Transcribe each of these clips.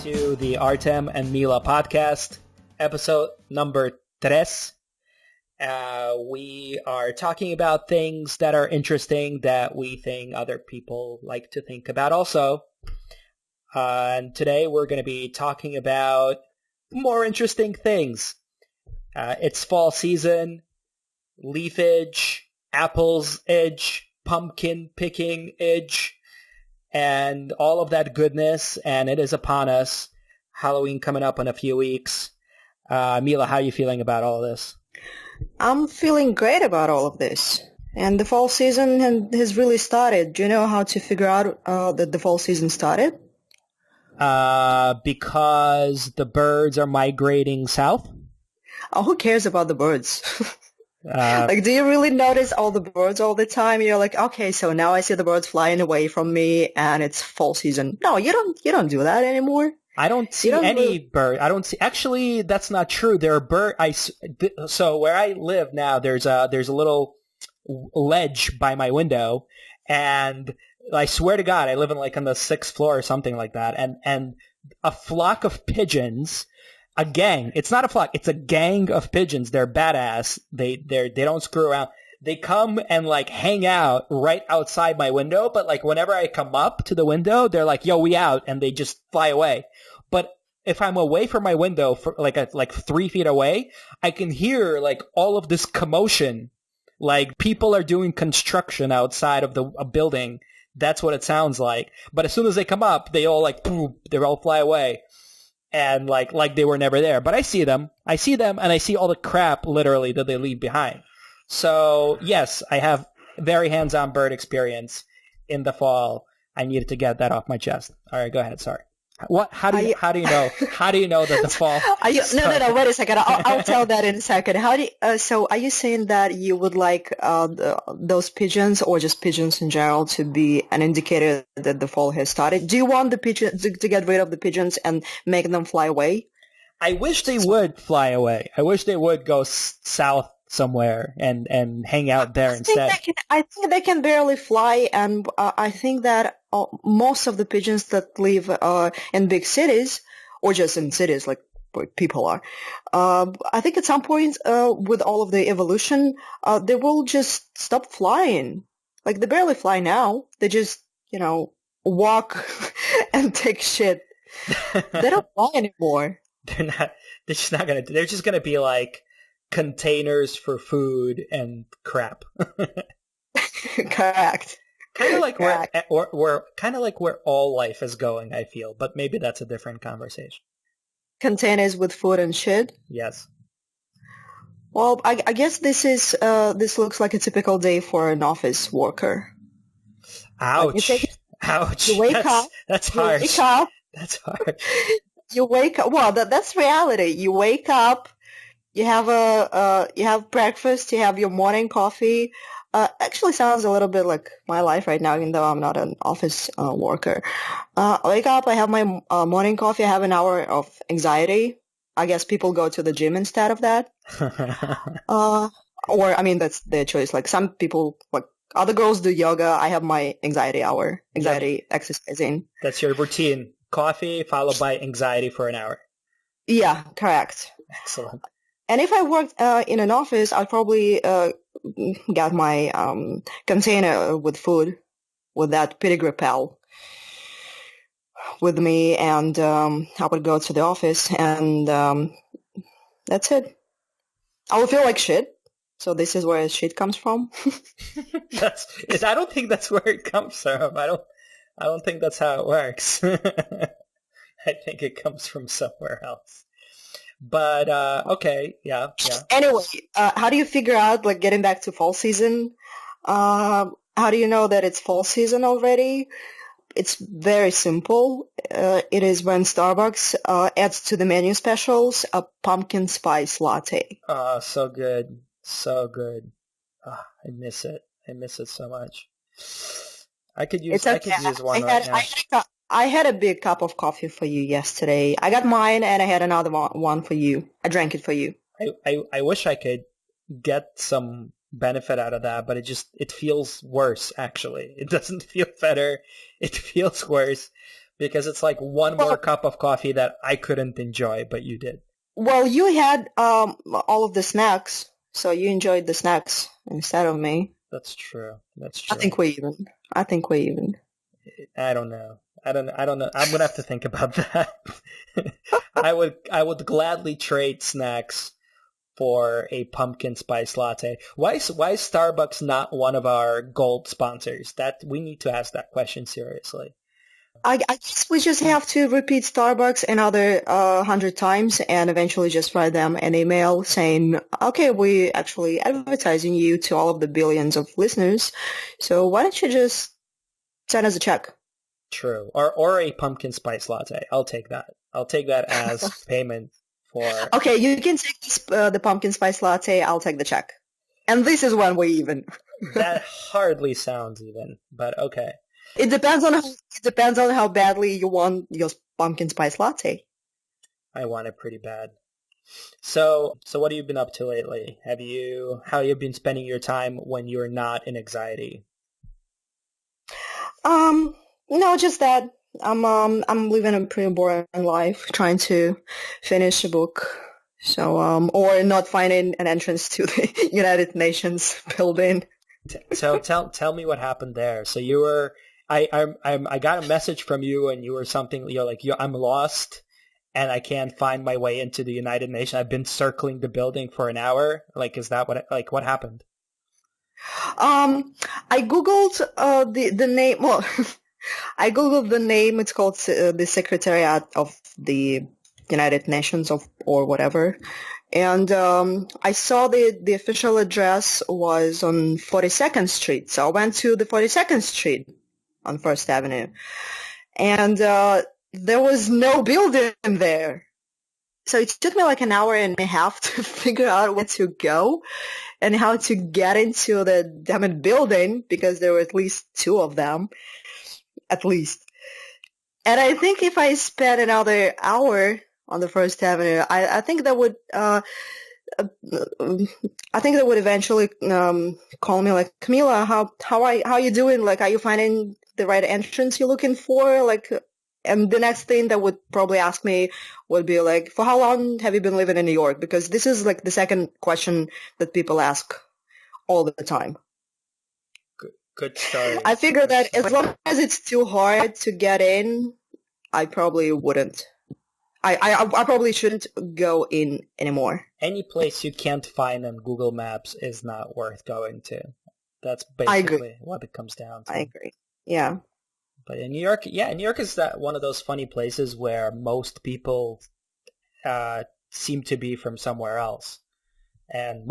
to the Artem and Mila podcast, episode number 3. We are talking about things that are interesting that we think other people like to think about also. And today we're going to be talking about more interesting things. It's fall season, leafage, apples age, pumpkin picking age, and all of that goodness, and it is upon us. Halloween coming up in a few weeks. Mila, how are you feeling about all of this? I'm feeling great about all of this. And the fall season has really started. Do you know how to figure out that the fall season started? Because the birds are migrating south? Oh, who cares about the birds? Do you really notice all the birds all the time? You're like, okay, so now I see the birds flying away from me and it's fall season. No, you don't do that anymore. I don't see any bird. I don't see. Actually, that's not true. There are so where I live now, there's a little ledge by my window, and I swear to God, I live on the 6th floor or something like that, and a flock of pigeons. A gang. It's not a flock. It's a gang of pigeons. They're badass. They don't screw around. They come and hang out right outside my window. But whenever I come up to the window, they're like, "Yo, we out," and they just fly away. But if I'm away from my window for 3 feet away, I can hear all of this commotion. People are doing construction outside of a building. That's what it sounds like. But as soon as they come up, they all boom, they all fly away. And like they were never there. But I see them, and I see all the crap literally that they leave behind. So yes, I have very hands-on bird experience in the fall. I needed to get that off my chest. All right, go ahead. Sorry. What? How do you know? How do you know that the fall? No. Wait a second. I'll tell that in a second. So are you saying that you would like those pigeons or just pigeons in general to be an indicator that the fall has started? Do you want the pigeons to get rid of the pigeons and make them fly away? I wish they would fly away. I wish they would go south somewhere and hang out there instead. I think they can barely fly, and I think that most of the pigeons that live in big cities, or just in cities like where people are, I think at some point with all of the evolution, they will just stop flying. They barely fly now. They just, walk and take shit. They don't fly anymore. They're just not going to. They're just going to be containers for food and crap. Correct. Kind of like where all life is going, I feel, but maybe that's a different conversation. Containers with food and shit? Yes. Well, I guess this looks like a typical day for an office worker. Ouch. Ouch. You wake up. That's harsh. You wake up. That's hard. You wake up. Well, that's reality. You wake up. You have breakfast. You have your morning coffee. Actually sounds a little bit like my life right now, even though I'm not an office worker. I wake up, I have my morning coffee, I have an hour of anxiety. I guess people go to the gym instead of that. That's their choice. Some people, other girls do yoga. I have my anxiety hour, exercising. That's your routine. Coffee followed by anxiety for an hour. Yeah, correct. Excellent. And if I worked in an office, I'd probably get my container with food, with that pedigree pal with me, and I would go to the office, and that's it. I would feel like shit. So this is where shit comes from. I don't think that's where it comes from. I don't think that's how it works. I think it comes from somewhere else. But, okay, yeah. Anyway, how do you figure out, getting back to fall season, how do you know that it's fall season already? It's very simple. It is when Starbucks adds to the menu specials a pumpkin spice latte. Oh, so good. So good. Oh, I miss it. I miss it so much. I could use one right now. I had a big cup of coffee for you yesterday. I got mine, and I had another one for you. I drank it for you. I wish I could get some benefit out of that, but it feels worse, actually. It doesn't feel better. It feels worse Because it's like one more cup of coffee that I couldn't enjoy, but you did. Well, you had all of the snacks, so you enjoyed the snacks instead of me. That's true. That's true. I think we're even. I don't know. I don't know. I'm gonna have to think about that. I would gladly trade snacks for a pumpkin spice latte. Why is Starbucks not one of our gold sponsors? That we need to ask that question seriously. I guess we just have to repeat Starbucks another 100 times and eventually just write them an email saying, okay, we actually advertising you to all of the billions of listeners, so why don't you just send us a check? True. Or a pumpkin spice latte. I'll take that. I'll take that as payment for... Okay, you can take the pumpkin spice latte, I'll take the check. And this is when we even. That hardly sounds even, but okay. It depends on how badly you want your pumpkin spice latte. I want it pretty bad. So what have you been up to lately? How have you been spending your time when you're not in anxiety? No, just that. I'm living a pretty boring life, trying to finish a book. So, or not finding an entrance to the United Nations building. So tell me what happened there. So you were, I got a message from you, and you were something. You're like, I'm lost, and I can't find my way into the United Nations. I've been circling the building for an hour. Like, is that what happened? I googled the name. Well, I googled the name. It's called the Secretariat of the United Nations or whatever, and I saw the official address was on 42nd Street. So I went to the 42nd Street on First Avenue, and there was no building there. So it took me like an hour and a half to figure out where to go and how to get into the damn building, because there were at least two of them, at least. And I think if I spent another hour on the First Avenue, I think that would eventually call me like, Camila, how are you doing? Like, are you finding the right entrance you're looking for? Like, and the next thing that would probably ask me would be like, for how long have you been living in New York? Because this is like the second question that people ask all the time. Good story. I figure that as long as it's too hard to get in, I probably wouldn't. I probably shouldn't go in anymore. Any place you can't find on Google Maps is not worth going to. That's basically what it comes down to. I agree. Yeah. But in New York, New York is one of those funny places where most people seem to be from somewhere else. And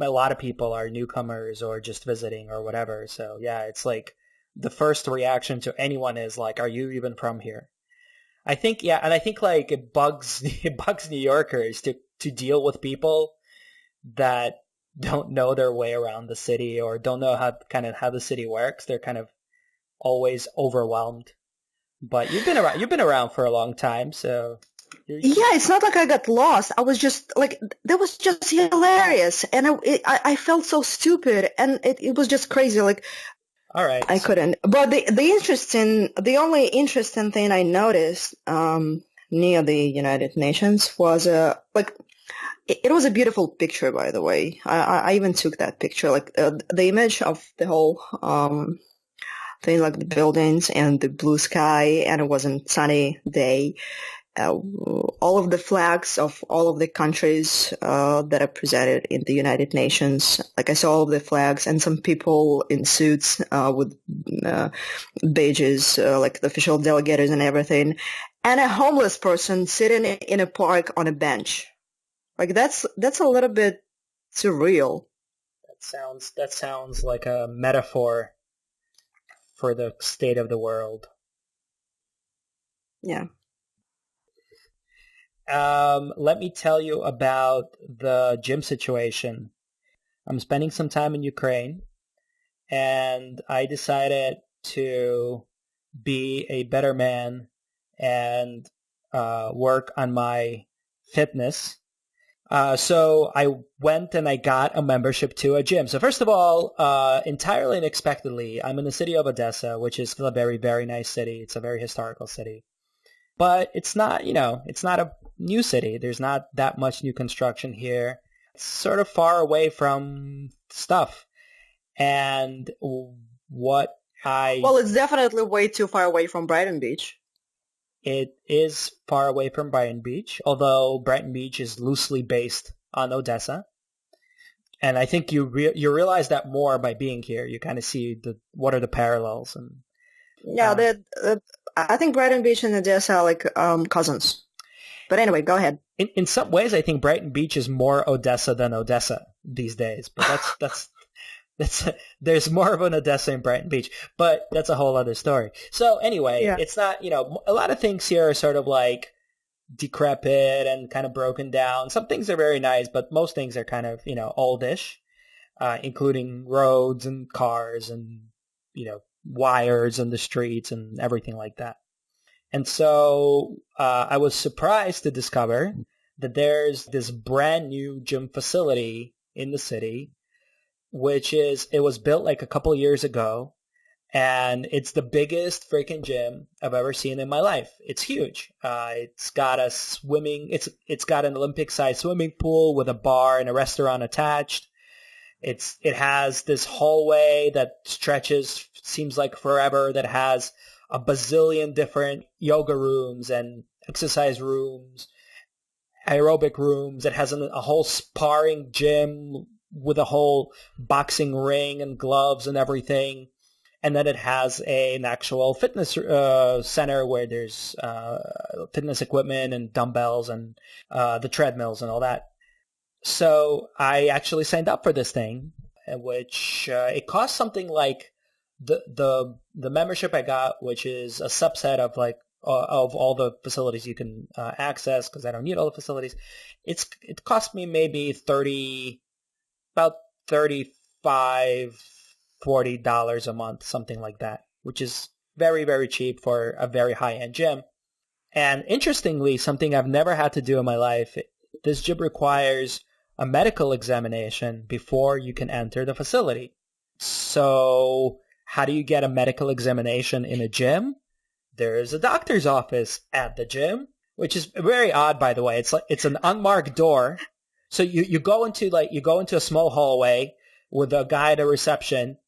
a lot of people are newcomers or just visiting or whatever. So yeah, it's like the first reaction to anyone is like, are you even from here? I think, and I think like it bugs New Yorkers to deal with people that don't know their way around the city or don't know how the city works. They're kind of always overwhelmed. But you've been around for a long time, so yeah, it's not like I got lost. I was just like, that was just hilarious, and I felt so stupid, and it was just crazy. Like, all right, I couldn't. But the only interesting thing I noticed near the United Nations was like, it was a beautiful picture, by the way. I even took that picture, like the image of the whole thing, like the buildings and the blue sky, and it was a sunny day. All of the flags of all of the countries that are presented in the United Nations. Like, I saw all of the flags and some people in suits with badges, like the official delegators and everything, and a homeless person sitting in a park on a bench. Like, that's a little bit surreal. That sounds like a metaphor for the state of the world. Yeah. Let me tell you about the gym situation. I'm spending some time in Ukraine, and I decided to be a better man and work on my fitness. So I went and I got a membership to a gym. So first of all, entirely unexpectedly, I'm in the city of Odessa, which is a very, very nice city. It's a very historical city. But it's not, it's not a new city. There's not that much new construction here. It's sort of far away from stuff. And what Well, it's definitely way too far away from Brighton Beach. It is far away from Brighton Beach, although Brighton Beach is loosely based on Odessa. And I think you realize that more by being here. You kind of see what are the parallels. And yeah, I think Brighton Beach and Odessa are like cousins. But anyway, go ahead. In some ways, I think Brighton Beach is more Odessa than Odessa these days. But there's more of an Odessa in Brighton Beach, but that's a whole other story. So anyway, It's not, a lot of things here are sort of like decrepit and kind of broken down. Some things are very nice, but most things are kind of, oldish, including roads and cars and, wires in the streets and everything like that. And so I was surprised to discover that there's this brand new gym facility in the city, it was built like a couple years ago, and it's the biggest freaking gym I've ever seen in my life. It's huge. It's got it's got an Olympic-sized swimming pool with a bar and a restaurant attached. It has this hallway that stretches, seems like forever, that has a bazillion different yoga rooms and exercise rooms, aerobic rooms. It has a whole sparring gym with a whole boxing ring and gloves and everything. And then it has an actual fitness center where there's fitness equipment and dumbbells and the treadmills and all that. So I actually signed up for this thing, which it cost something like the membership I got, which is a subset of of all the facilities you can access, because I don't need all the facilities. It cost me maybe about $35, $40 a month, something like that, which is very, very cheap for a very high-end gym. And interestingly, something I've never had to do in my life, this gym requires a medical examination before you can enter the facility. So how do you get a medical examination in a gym? There is a doctor's office at the gym, which is very odd, by the way. It's an unmarked door. So you go into a small hallway with a guy at a reception.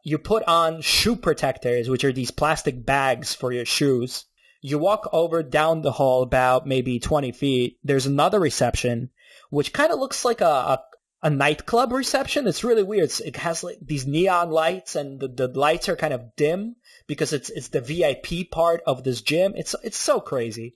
You put on shoe protectors, which are these plastic bags for your shoes. You walk over down the hall about maybe 20 feet. There's another reception, which kind of looks like a nightclub reception. It's really weird. It has like these neon lights, and the lights are kind of dim because it's the VIP part of this gym. It's so crazy.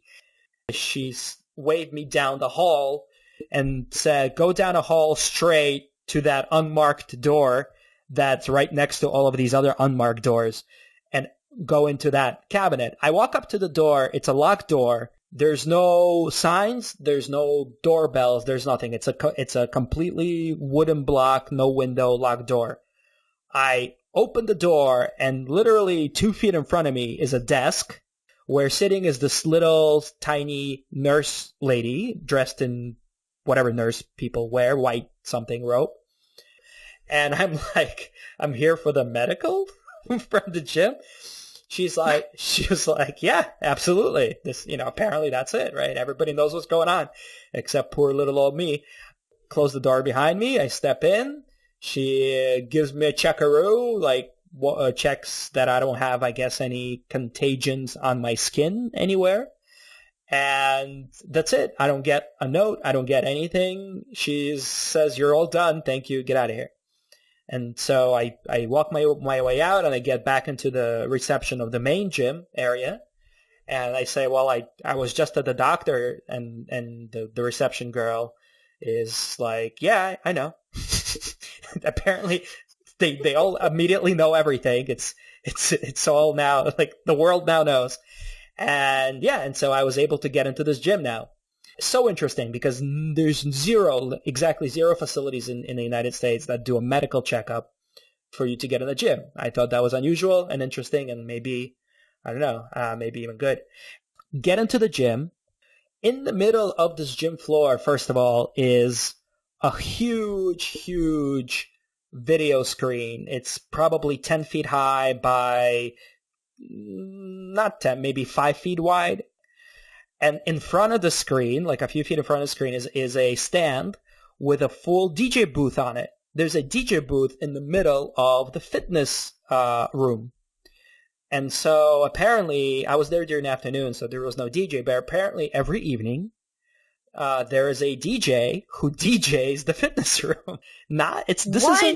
She's waved me down the hall and said, go down a hall straight to that unmarked door that's right next to all of these other unmarked doors, and go into that cabinet. I walk up to the door. It's a locked door. There's no signs. There's no doorbells. There's nothing. It's a completely wooden block, no window, locked door. I open the door, and literally 2 feet in front of me is a desk where sitting is this little tiny nurse lady dressed in whatever nurse people wear, white something robe. And I'm like, I'm here for the medical from the gym. She was like, yeah, absolutely. This, apparently that's it, right? Everybody knows what's going on, except poor little old me. Close the door behind me. I step in. She gives me a checkaroo, checks that I don't have, I guess, any contagions on my skin anywhere. And that's it. I don't get a note. I don't get anything. She says, you're all done. Thank you. Get out of here. And so I walk my way out, and I get back into the reception of the main gym area. And I say, well, I was just at the doctor, and the reception girl is like, yeah, I know. Apparently they all immediately know everything. It's all now, like, the world now knows. And yeah, and so I was able to get into this gym now. So interesting, because there's exactly zero facilities in the United States that do a medical checkup for you to get in the gym. I thought that was unusual and interesting, and maybe, I don't know, maybe even good. Get into the gym, In the middle of this gym floor, first of all, is a huge video screen. It's probably 10 feet high by not 10, maybe 5 feet wide. And in front of the screen, like a few feet in front of the screen, is a stand with a full DJ booth on it. There's a DJ booth in the middle of the fitness room. And so apparently, I was there during the afternoon, so there was no DJ, but apparently every evening, there is a DJ who DJs the fitness room. Why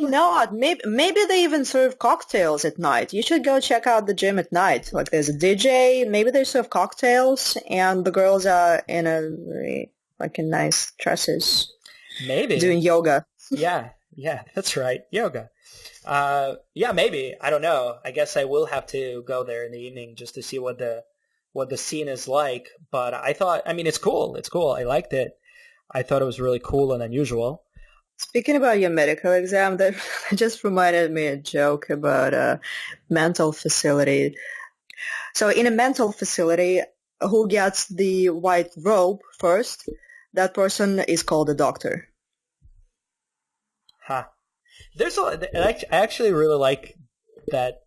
not? Maybe they even serve cocktails at night. You should go check out the gym at night. Like there's a DJ, maybe they serve cocktails, and the girls are in nice dresses. Maybe. Doing yoga. Yeah, that's right. Yoga. Yeah, maybe. I don't know. I guess I will have to go there in the evening just to see what the scene is like. But it's cool. It's cool. I liked it. I thought it was really cool and unusual. Speaking about your medical exam, that just reminded me a joke about a mental facility. So in a mental facility, who gets the white robe first, that person is called a doctor. Huh. I actually really like that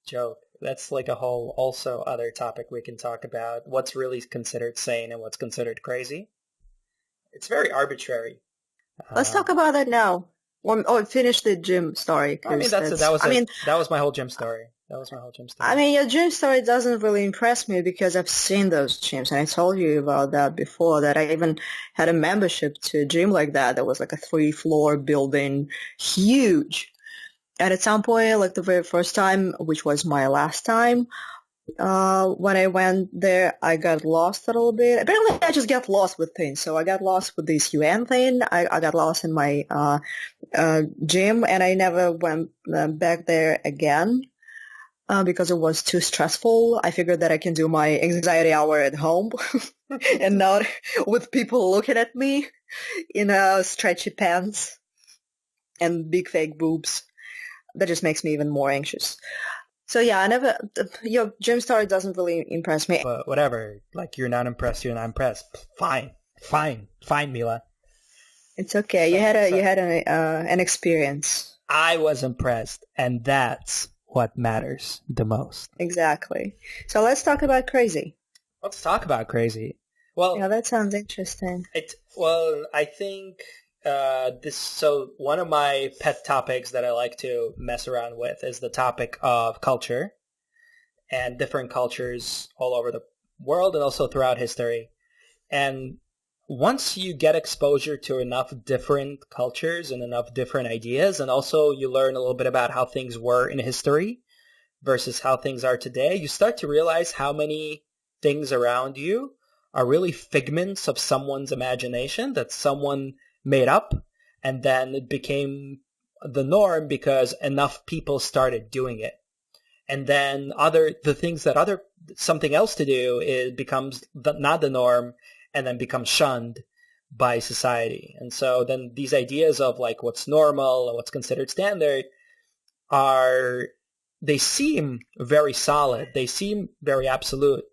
joke. That's like a whole also other topic we can talk about. What's really considered sane and what's considered crazy. It's very arbitrary. Let's talk about that now. Or finish the gym story. That was my whole gym story. Your gym story doesn't really impress me because I've seen those gyms, and I told you about that before, that I even had a membership to a gym like that. That was like a 3-floor building, huge. And at some point, like the very first time, which was my last time, when I went there, I got lost a little bit. Apparently, I just get lost with things. So I got lost with this UN thing. I got lost in my gym, and I never went back there again. Because it was too stressful. I figured that I can do my anxiety hour at home and not with people looking at me in stretchy pants and big fake boobs. That just makes me even more anxious. So yeah, your gym story doesn't really impress me. But whatever, like you're not impressed. Fine, Mila. It's okay. You had an experience. I was impressed, and that's what matters the most. Exactly. So let's talk about crazy. Let's talk about crazy. Well, yeah, that sounds interesting. I think so one of my pet topics that I like to mess around with is the topic of culture and different cultures all over the world and also throughout history. And once you get exposure to enough different cultures and enough different ideas, and also you learn a little bit about how things were in history versus how things are today, you start to realize how many things around you are really figments of someone's imagination that someone made up, and then it became the norm because enough people started doing it. And then something else to do, it becomes not the norm, and then becomes shunned by society. And so then these ideas of like what's normal and what's considered standard they seem very solid. They seem very absolute.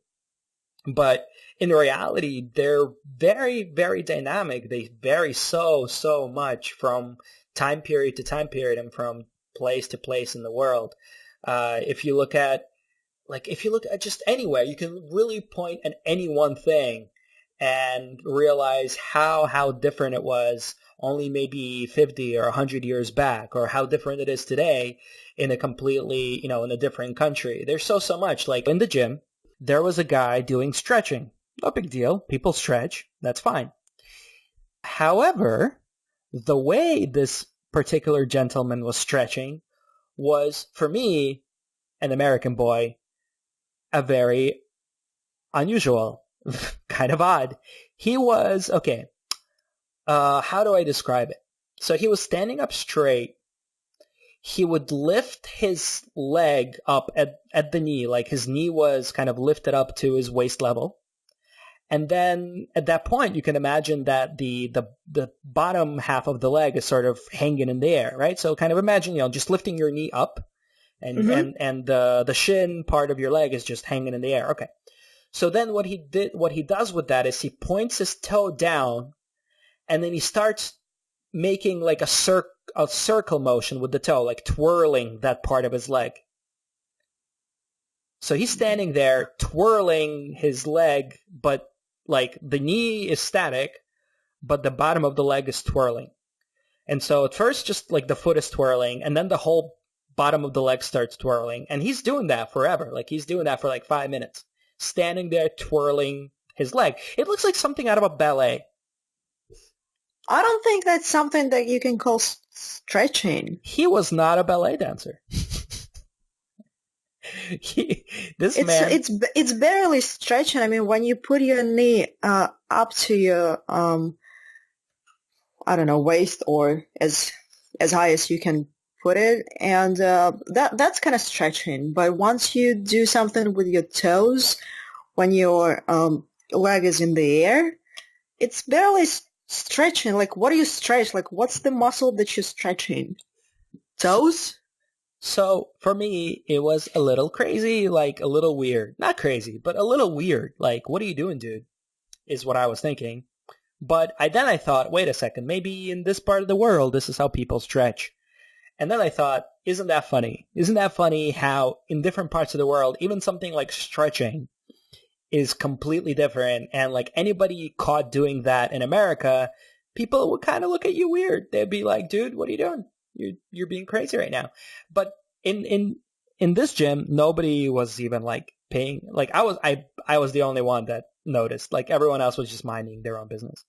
But in reality, they're very, very dynamic. They vary so much from time period to time period and from place to place in the world. If you look at just anywhere, you can really point at any one thing and realize how different it was only maybe 50 or 100 years back, or how different it is today in a completely, in a different country. There's so much. Like in the gym, there was a guy doing stretching. No big deal. People stretch. That's fine. However, the way this particular gentleman was stretching was, for me, an American boy, a very unusual, kind of odd. He was, okay, how do I describe it? So he was standing up straight. He would lift his leg up at the knee, like his knee was kind of lifted up to his waist level. And then at that point, you can imagine that the bottom half of the leg is sort of hanging in the air, right? So kind of imagine, just lifting your knee up and the shin part of your leg is just hanging in the air. Okay. So then what he does with that is he points his toe down, and then he starts making like a circle motion with the toe, like twirling that part of his leg. So he's standing there twirling his leg, but like the knee is static, but the bottom of the leg is twirling. And so at first just like the foot is twirling, and then the whole bottom of the leg starts twirling. And he's doing that forever. Like he's doing that for like 5 minutes, standing there twirling his leg. It looks like something out of a ballet. I don't think that's something that you can call stretching. He was not a ballet dancer. It's barely stretching. I mean, when you put your knee up to your I don't know, waist, or as high as you can put it, and that's kind of stretching. But once you do something with your toes, when your leg is in the air, it's barely stretching. Like, what do you stretch? Like, what's the muscle that you're stretching? Toes? So for me, it was a little crazy, like a little weird. Not crazy, but a little weird. Like, what are you doing, dude? Is what I was thinking. But then I thought, wait a second, maybe in this part of the world, this is how people stretch. And then I thought, isn't that funny? Isn't that funny how in different parts of the world, even something like stretching is completely different. And like anybody caught doing that in America, people would kind of look at you weird. They'd be like, dude, what are you doing? You're being crazy right now. But in this gym, nobody was even like paying. Like I was the only one that noticed. Like everyone else was just minding their own business.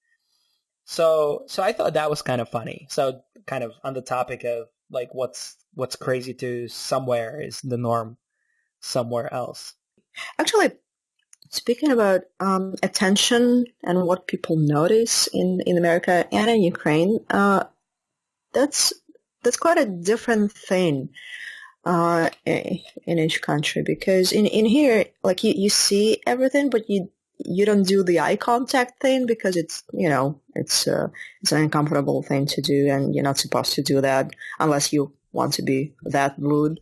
So I thought that was kind of funny. So kind of on the topic of like what's crazy to somewhere is the norm somewhere else. Actually, speaking about attention and what people notice in America and in Ukraine, that's quite a different thing in each country, because in here, like you see everything, but you don't do the eye contact thing because it's an uncomfortable thing to do, and you're not supposed to do that unless you want to be that rude.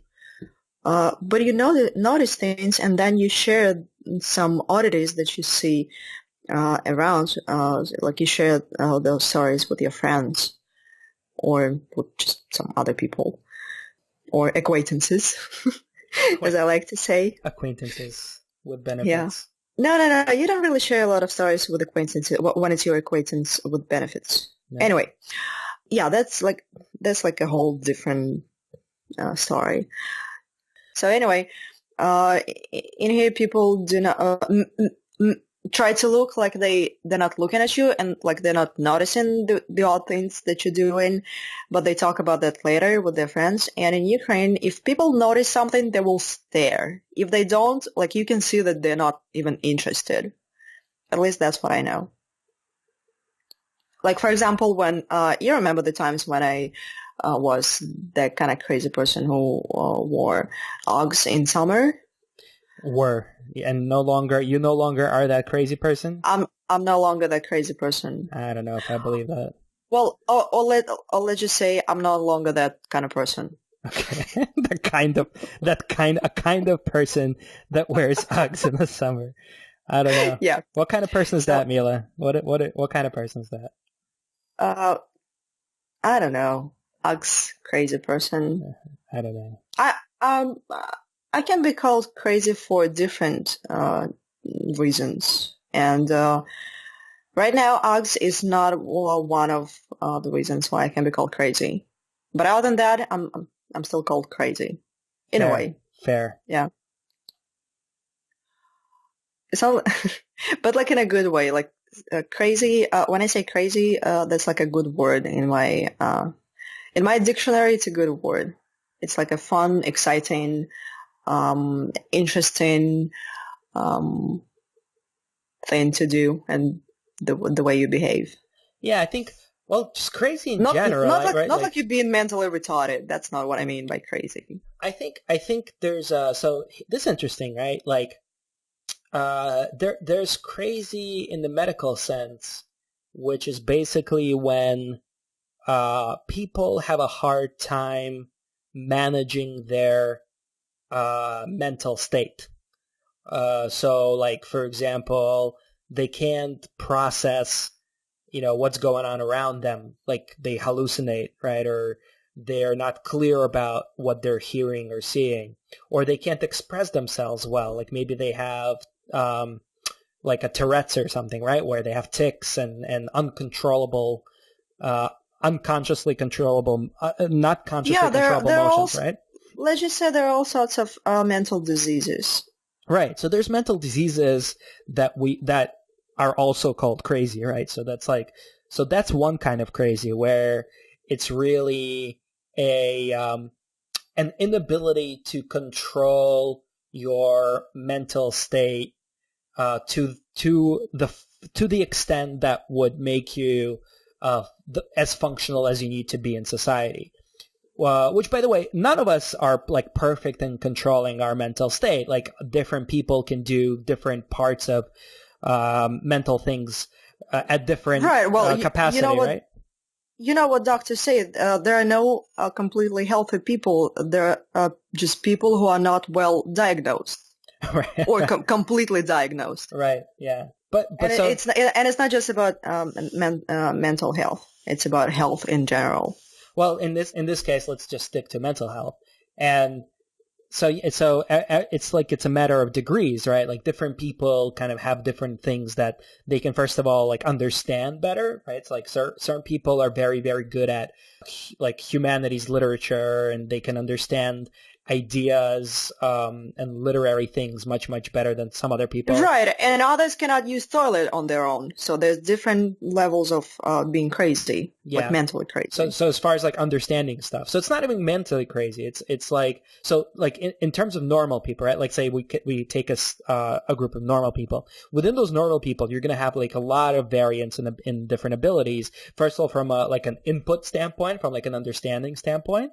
But you notice things, and then you share some oddities that you see around. Like you share those stories with your friends, or with just some other people, or acquaintances, as I like to say. Acquaintances with benefits. Yeah. No. You don't really share a lot of stories with acquaintances when it's your acquaintance with benefits. No. Anyway, yeah, that's like a whole different story. So anyway, in here people do not try to look like they're not looking at you, and like they're not noticing the odd things that you're doing, but they talk about that later with their friends. And in Ukraine, if people notice something, they will stare. If they don't, like you can see that they're not even interested. At least that's what I know. Like, for example, when you remember the times when I was that kind of crazy person who wore Uggs in summer? And you no longer are that crazy person? I'm no longer that crazy person. I don't know if I believe that. Well, let's just say I'm no longer that kind of person. Okay. a kind of person that wears Uggs in the summer. I don't know. Yeah. What kind of person is that, Mila? What kind of person is that? I don't know. Uggs crazy person. I don't know. I can be called crazy for different reasons, and right now Uggs is not one of the reasons why I can be called crazy. But other than that, I'm still called crazy in a way. Fair. Yeah. So, but like in a good way, like crazy. When I say crazy, that's like a good word in my dictionary. It's a good word. It's like a fun, exciting, interesting thing to do, and the way you behave. Yeah, I think. Well, just crazy in general, right? Not like you're being mentally retarded. That's not what I mean by crazy. I think there's so this is interesting, right? Like, there's crazy in the medical sense, which is basically when people have a hard time managing their mental state. So like, for example, they can't process, what's going on around them. Like they hallucinate, right? Or they're not clear about what they're hearing or seeing, or they can't express themselves well. Like maybe they have like a Tourette's or something, right? Where they have tics and uncontrollable, unconsciously controllable, not consciously controllable emotions, right? Let's just say there are all sorts of mental diseases. Right. So there's mental diseases that are also called crazy, right? So that's one kind of crazy where it's really an inability to control your mental state to the extent that would make you as functional as you need to be in society. Which, by the way, none of us are like perfect in controlling our mental state. Like different people can do different parts of mental things at different capacity, right? You know what doctors say? There are no completely healthy people. There are just people who are not well diagnosed, right. or completely diagnosed. Right. Yeah. But it's not just about mental health. It's about health in general. Well, in this case, let's just stick to mental health, and so it's like it's a matter of degrees, right? Like different people kind of have different things that they can first of all like understand better, right? It's like certain people are very, very good at like humanities literature, and they can understand ideas and literary things much, much better than some other people. Right, and others cannot use toilet on their own. So there's different levels of being crazy, like mentally crazy. So as far as like understanding stuff, so it's not even mentally crazy. It's like, so like in terms of normal people, right? Like say we take a group of normal people. Within those normal people, you're going to have like a lot of variance in different abilities. First of all, from like an input standpoint, from like an understanding standpoint.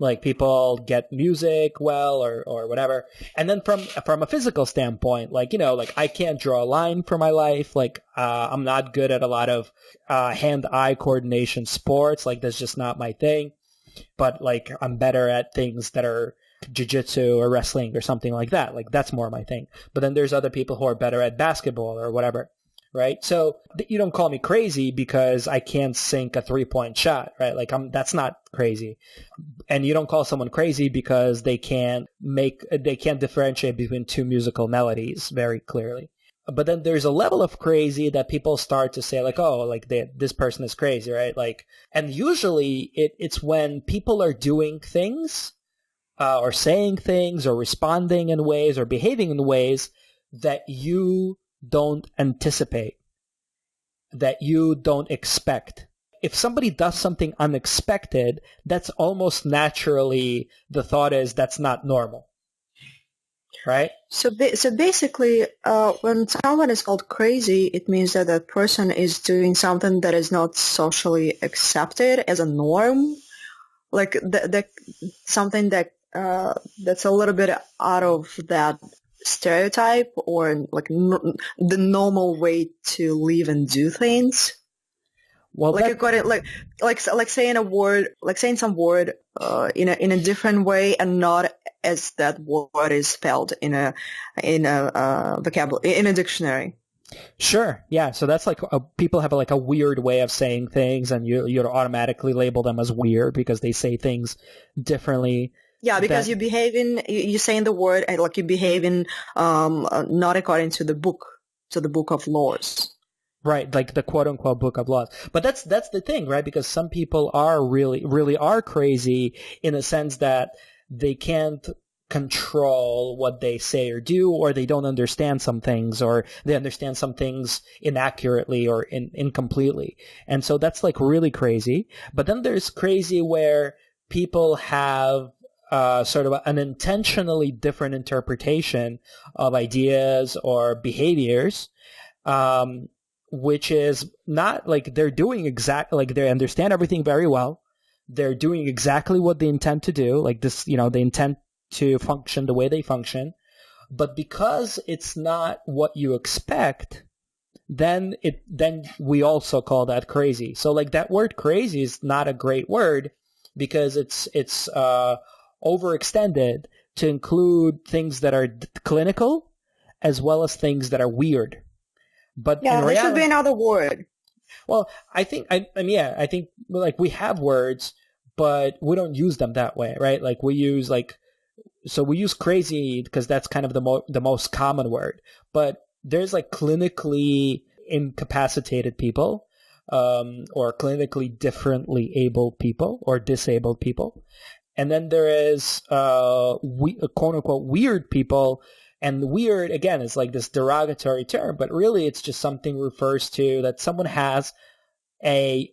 Like people get music well or whatever. And then from a physical standpoint, like, like I can't draw a line for my life. Like, I'm not good at a lot of, hand-eye coordination sports. Like that's just not my thing. But like I'm better at things that are jiu-jitsu or wrestling or something like that. Like that's more my thing. But then there's other people who are better at basketball or whatever. Right. So you don't call me crazy because I can't sink a 3-point shot. Right. Like that's not crazy. And you don't call someone crazy because they can't differentiate between two musical melodies very clearly. But then there's a level of crazy that people start to say like, oh, like this person is crazy. Right. Like, and usually it's when people are doing things or saying things or responding in ways or behaving in ways that you don't anticipate, that you don't expect. If somebody does something unexpected, that's almost naturally the thought is that's not normal, right? So basically, when someone is called crazy, it means that that person is doing something that is not socially accepted as a norm, like something that that's a little bit out of that stereotype or like the normal way to live and do things. Well, like saying some word in a different way and not as that word is spelled in a vocabulary in a dictionary. Sure, yeah. So that's like people have a weird way of saying things, and you automatically label them as weird because they say things differently. Yeah, because you're saying the word, and like you're behaving not according to the book of laws. Right, like the quote-unquote book of laws. But that's the thing, right? Because some people are really are crazy in the sense that they can't control what they say or do, or they don't understand some things, or they understand some things inaccurately or incompletely. And so that's like really crazy. But then there's crazy where people have sort of an intentionally different interpretation of ideas or behaviors, which is not like they're doing exactly, like they understand everything very well. They're doing exactly what they intend to do, like this, they intend to function the way they function. But because it's not what you expect, then we also call that crazy. So like that word crazy is not a great word because it's overextended to include things that are clinical as well as things that are weird. But Yeah, in there should reality, be another word. well, I think I think like we have words, but we don't use them that way, right? Like we use we use crazy because that's kind of the most common word. But there's like clinically incapacitated people, or clinically differently abled people or disabled people, and then there is quote unquote weird people. And weird, again, is like this derogatory term, but really it's just something refers to that someone has a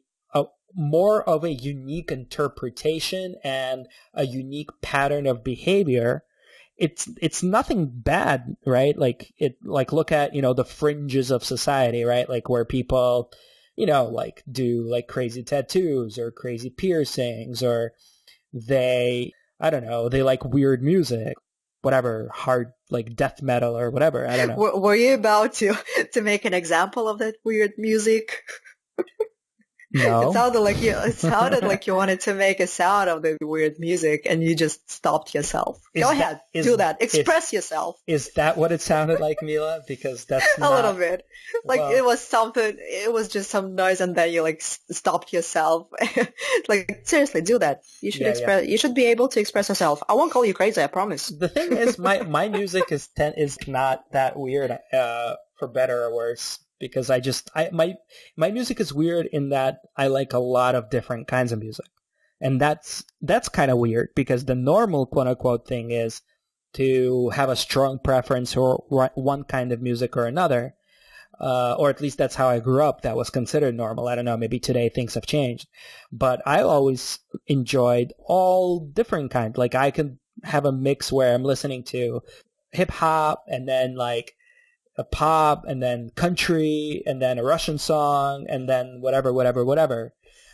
more of a unique interpretation and a unique pattern of behavior. It's nothing bad, right? Like look at, the fringes of society, right? Like where people, like do like crazy tattoos or crazy piercings, or they, I don't know, they like weird music, whatever, hard, like death metal or whatever. I don't know. Were you about to make an example of that weird music? No. It sounded like you wanted to make a sound of the weird music, and you just stopped yourself. Go ahead, do that. Express yourself. Is that what it sounded like, Mila? Because that's not... A little bit. Like, well, it was something. It was just some noise, and then you like stopped yourself. Like, seriously, do that. You should express. Yeah. You should be able to express yourself. I won't call you crazy. I promise. The thing is, my music is not that weird, for better or worse. Because my music is weird in that I like a lot of different kinds of music. And that's kind of weird, because the normal quote unquote thing is to have a strong preference for one kind of music or another. Or at least that's how I grew up. That was considered normal. I don't know, maybe today things have changed. But I always enjoyed all different kinds. Like I can have a mix where I'm listening to hip hop and then like a pop, and then country, and then a Russian song, and then whatever.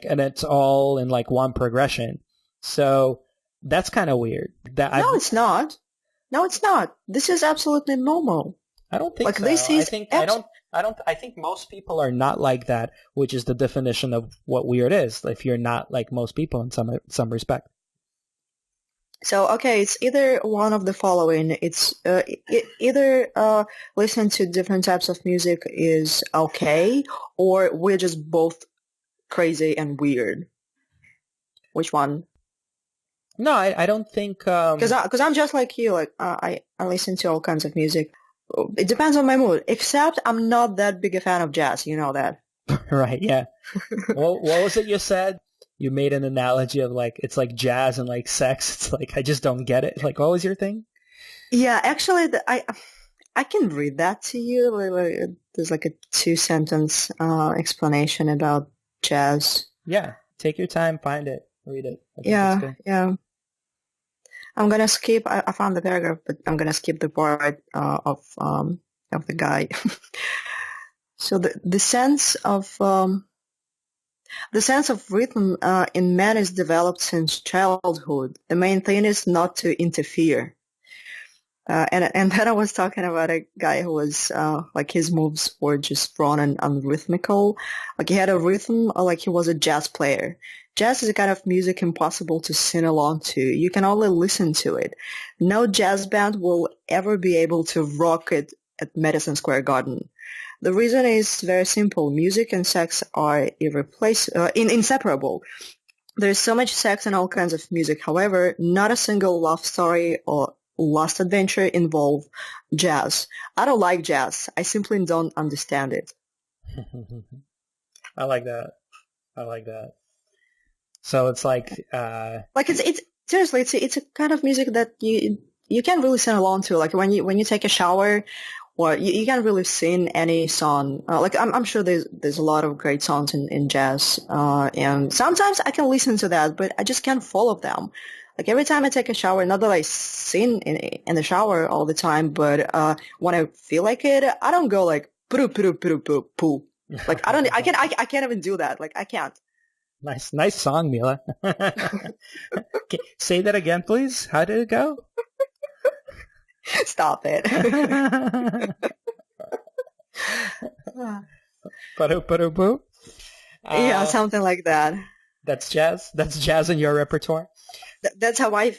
And it's all in like one progression. So that's kind of weird. It's not. No, it's not. This is absolutely normal. I don't think like so. I think most people are not like that, which is the definition of what weird is. If you're not like most people in some respect. So, okay, it's either one of the following. It's either listen to different types of music is okay, or we're just both crazy and weird. Which one? No, I don't think... Because I'm just like you. Like I listen to all kinds of music. It depends on my mood. Except I'm not that big a fan of jazz. You know that. Right, yeah. Well, what was it you said? You made an analogy of like, it's like jazz and like sex. It's like, I just don't get it. Like, what was your thing? Yeah, actually, I can read that to you. There's like a 2-sentence explanation about jazz. Yeah, take your time, find it, read it. Yeah. I'm gonna skip. I found the paragraph, but I'm gonna skip the part of the guy. So the sense of rhythm in man is developed since childhood. The main thing is not to interfere. And then I was talking about a guy who was like his moves were just drawn and rhythmical. Like he had a rhythm, or like he was a jazz player. Jazz is a kind of music impossible to sing along to. You can only listen to it. No jazz band will ever be able to rock it at Madison Square Garden. The reason is very simple. Music and sex are inseparable. There's so much sex in all kinds of music. However, not a single love story or lust adventure involve jazz. I don't like jazz. I simply don't understand it. I like that. So it's like it's seriously, it's a kind of music that you can't really sing along to. Like when you take a shower. Well, you can't really sing any song. Like I'm sure there's a lot of great songs in jazz, and sometimes I can listen to that, but I just can't follow them. Like every time I take a shower, not that I sing in the shower all the time, but when I feel like it, I don't go like poo poo poo poo poo. Like I can't even do that. Like I can't. Nice song, Mila. Say that again, please. How did it go? Stop it. Boo. Yeah, something like that. That's jazz. That's jazz in your repertoire. That's how I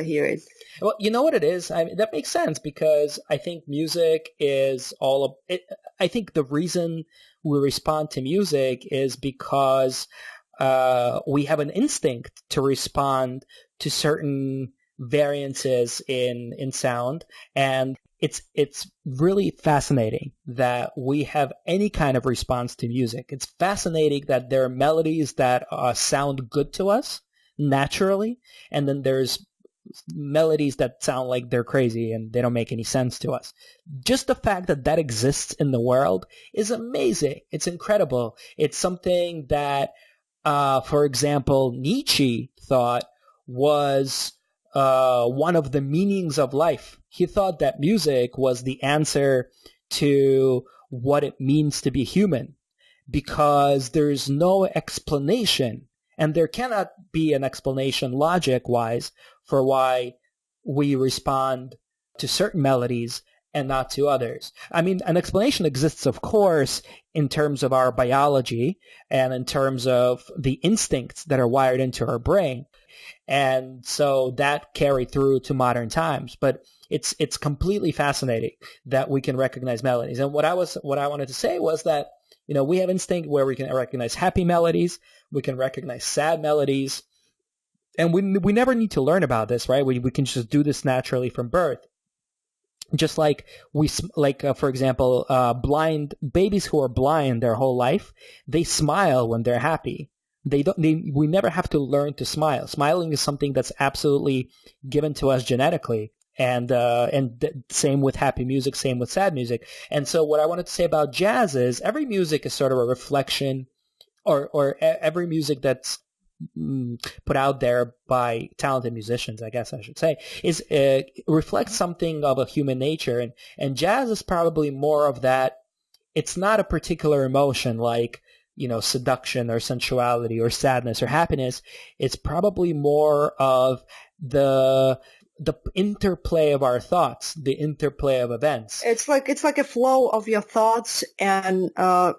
hear it. Well, you know what it is? I mean, that makes sense because I think music is all of it. I think the reason we respond to music is because we have an instinct to respond to certain variances in sound, and it's really fascinating that we have any kind of response to music. It's fascinating that there are melodies that sound good to us naturally, and then there's melodies that sound like they're crazy and they don't make any sense to us. Just the fact that that exists in the world is amazing. It's incredible. It's something that, for example, Nietzsche thought was one of the meanings of life. He thought that music was the answer to what it means to be human, because there's no explanation, and there cannot be an explanation logic-wise for why we respond to certain melodies and not to others. I mean, an explanation exists, of course, in terms of our biology and in terms of the instincts that are wired into our brain. And so that carried through to modern times. But it's completely fascinating that we can recognize melodies. And what I wanted to say was that, you know, we have instinct where we can recognize happy melodies, we can recognize sad melodies, and we never need to learn about this, right? We can just do this naturally from birth. Just like for example, blind babies who are blind their whole life, they smile when they're happy. We never have to learn to smile. Smiling is something that's absolutely given to us genetically. And same with happy music, same with sad music. And so what I wanted to say about jazz is every music is sort of a reflection, or every music that's put out there by talented musicians, I guess I should say, is reflects something of a human nature. And jazz is probably more of that. It's not a particular emotion like, you know, seduction or sensuality or sadness or happiness. It's probably more of the interplay of our thoughts, the interplay of events. It's like a flow of your thoughts, and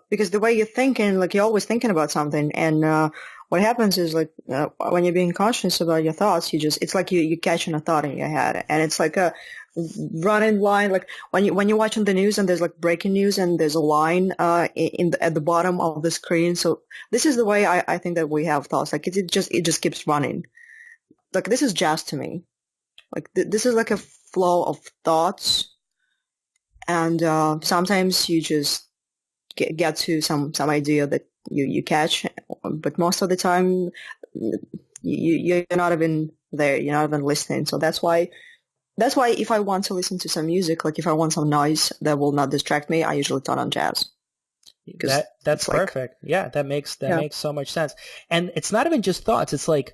because the way you're thinking, like you're always thinking about something, and what happens is like when you're being conscious about your thoughts, it's like you're catching a thought in your head, and it's like a running line. Like when you're watching the news and there's like breaking news and there's a line at the bottom of the screen. So this is the way I think that we have thoughts. Like it just keeps running. Like this is jazz to me. Like this is like a flow of thoughts, and sometimes you just get to some idea that you catch, but most of the time you're not even there. You're not even listening. So that's why if I want to listen to some music, like if I want some noise that will not distract me, I usually turn on jazz. That's perfect. Yeah, that makes so much sense. And it's not even just thoughts. It's like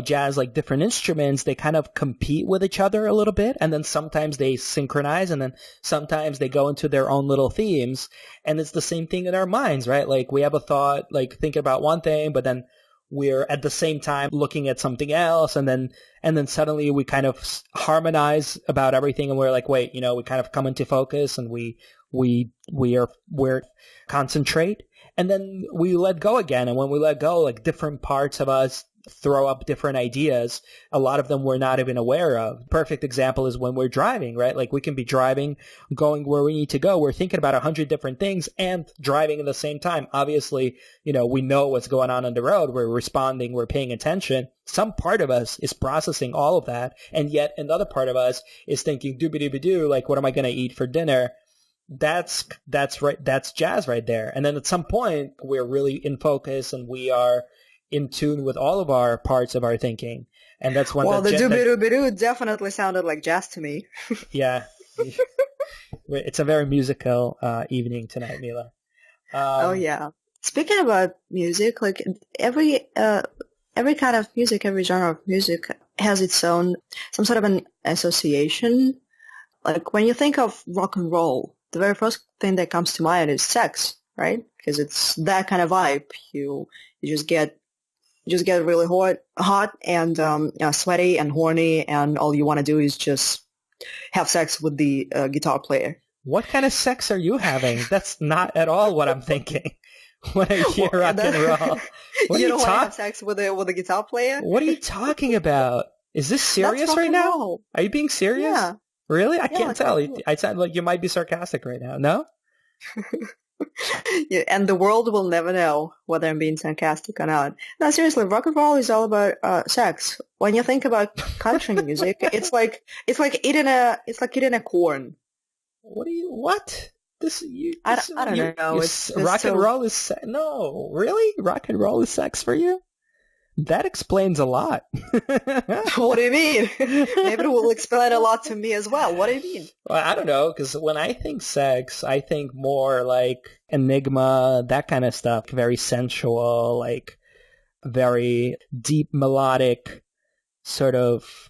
jazz, like different instruments, they kind of compete with each other a little bit, and then sometimes they synchronize, and then sometimes they go into their own little themes. And it's the same thing in our minds, right? Like we have a thought, like thinking about one thing, but then we're at the same time looking at something else, and then suddenly we kind of harmonize about everything, and we're like, wait, we kind of come into focus, and we're concentrate, and then we let go again. And when we let go, like different parts of us throw up different ideas. A lot of them we're not even aware of. Perfect example is when we're driving, right? Like we can be driving, going where we need to go. We're thinking about 100 different things and driving at the same time. Obviously, we know what's going on the road. We're responding. We're paying attention. Some part of us is processing all of that. And yet another part of us is thinking doobie-doobie-doo, like what am I going to eat for dinner? That's right. That's jazz right there. And then at some point, we're really in focus and we are in tune with all of our parts of our thinking. And that's when the doobie-doobie-doo definitely sounded like jazz to me. Yeah. It's a very musical evening tonight, Mila. Oh, yeah. Speaking about music, like every kind of music, every genre of music has its own, some sort of an association. Like when you think of rock and roll, the very first thing that comes to mind is sex, right? Because it's that kind of vibe. You just get really hot and sweaty and horny, and all you want to do is just have sex with the guitar player. What kind of sex are you having? That's not at all what I'm thinking when I hear rock and roll. You don't want to have sex with a guitar player? What are you talking about? Is this That's serious rock right and now? roll. Are you being serious? Yeah. Really? I Yeah, can't like tell. rock and roll. I sound like you might be sarcastic right now. No? Yeah, and the world will never know whether I'm being sarcastic or not. No, seriously, rock and roll is all about sex. When you think about country music, it's like eating a corn. What? I don't know. It's just rock and so. roll is no, really? Rock and roll is sex for you? That explains a lot. What do you mean? Maybe it will explain a lot to me as well. What do you mean? Well, I don't know, because when I think sex, I think more like Enigma, that kind of stuff. Very sensual, like very deep melodic, sort of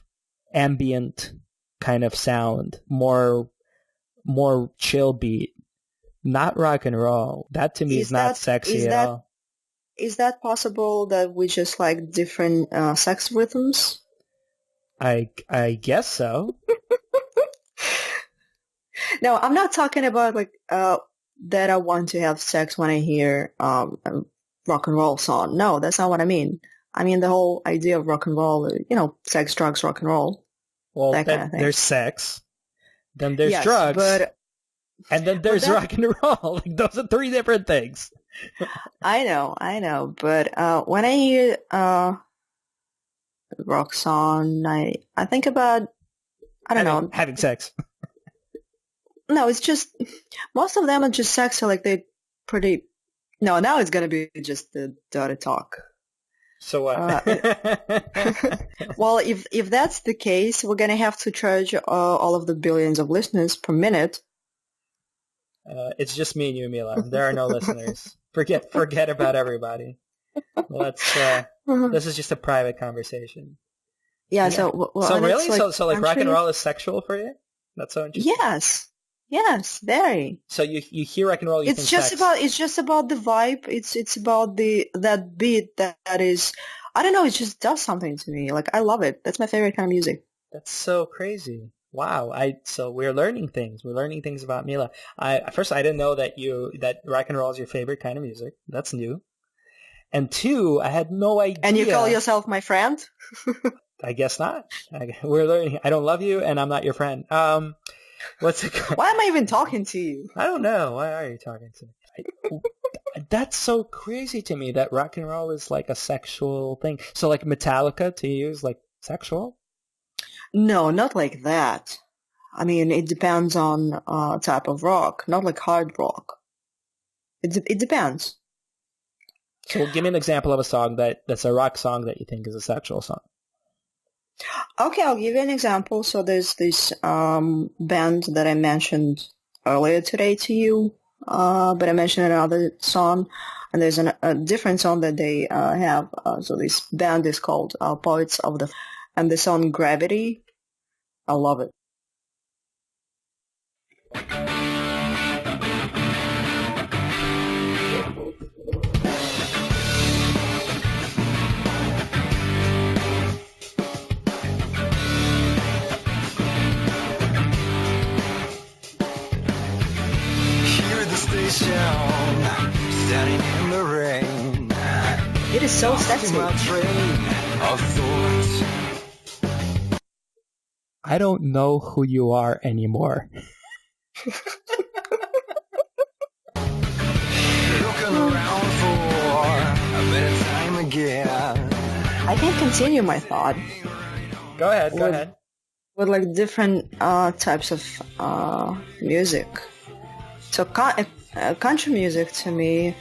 ambient kind of sound. More chill beat. Not rock and roll. That to me is not sexy at all. Is that possible that we just like different sex rhythms? I guess so. No, I'm not talking about like that I want to have sex when I hear a rock and roll song. No, that's not what I mean. I mean the whole idea of rock and roll, sex, drugs, rock and roll. Well, that kind of thing. There's sex, then there's yes, drugs, and then there's rock and roll. Like, those are three different things. I know, but when I hear a rock song, I think about, I don't know. Having sex. No, it's just, most of them are just sexy, like they pretty, no, now it's gonna be just the dirty talk. So what? Well, if that's the case, we're gonna have to charge all of the billions of listeners per minute. It's just me and you, Mila. There are no listeners. Forget about everybody. This is just a private conversation. Yeah. So really, like so like rock and roll is sexual for you? That's so interesting. Yes, very. So you hear rock and roll, it's just about the vibe. It's about that beat that is, I don't know, it just does something to me. Like I love it. That's my favorite kind of music. That's so crazy. Wow. So we're learning things. We're learning things about Mila. First, I didn't know that rock and roll is your favorite kind of music. That's new. And two, I had no idea. And you call yourself my friend? I guess not. We're learning. I don't love you, and I'm not your friend. What's it called? Why am I even talking to you? I don't know. Why are you talking to me? That's so crazy to me that rock and roll is like a sexual thing. So like Metallica to you is like sexual? No, not like that. I mean, it depends on type of rock, not like hard rock. It depends. So give me an example of a song that's a rock song that you think is a sexual song. Okay, I'll give you an example. So there's this band that I mentioned earlier today to you, but I mentioned another song, and there's a different song that they have. So this band is called Poets of the... And the song Gravity, I love it. Here at the station, standing in the rain. It is so sexy. My train of thoughts. I don't know who you are anymore. Looking around for a better time again. I can continue my thought. Go ahead. With like different types of music. So country music to me,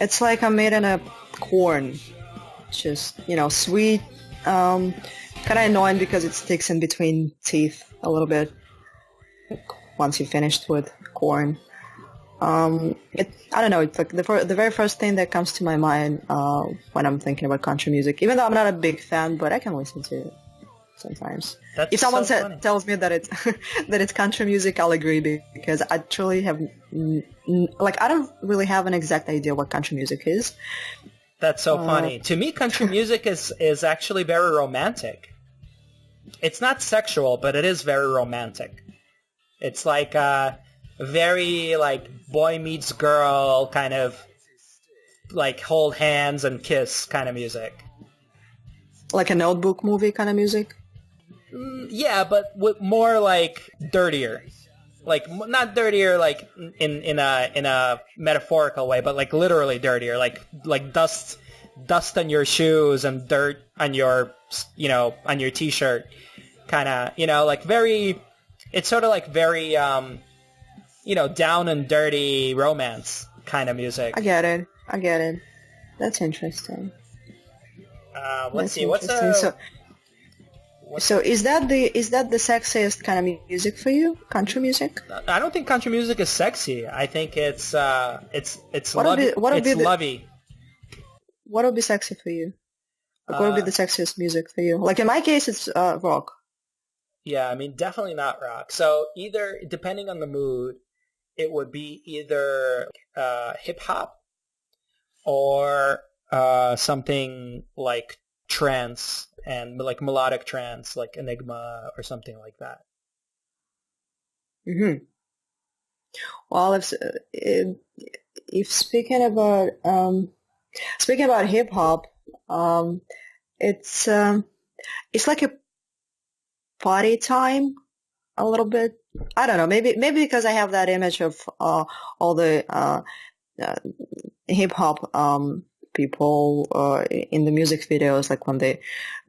it's like I'm made in a corn. It's just, sweet, kind of annoying because it sticks in between teeth a little bit once you're finished with corn. I don't know, it's like the very first thing that comes to my mind when I'm thinking about country music, even though I'm not a big fan, but I can listen to it sometimes. If someone tells me that it's that it's country music, I'll agree, because I truly have I don't really have an exact idea what country music is. That's so funny. To me, country music is actually very romantic. It's not sexual, but it is very romantic. It's like very like boy meets girl kind of like hold hands and kiss kind of music. Like a Notebook movie kind of music? Yeah, but with more like dirtier. Like not dirtier like in a metaphorical way, but like literally dirtier, like dust on your shoes and dirt on your on your t-shirt, kind of like very. It's sort of like very down and dirty romance kind of music. I get it. That's interesting. Let's see. So is that the sexiest kind of music for you? Country music? I don't think country music is sexy. I think it's lovey. Lovey. What would be sexy for you? Like, what would be the sexiest music for you? Like in my case, it's rock. Yeah, I mean definitely not rock. So either depending on the mood, it would be either hip hop or something like trance and like melodic trance, like Enigma or something like that. Mm-hmm. Well, if speaking about hip hop, it's like a party time a little bit. I don't know. Maybe because I have that image of all the hip hop people in the music videos, like when they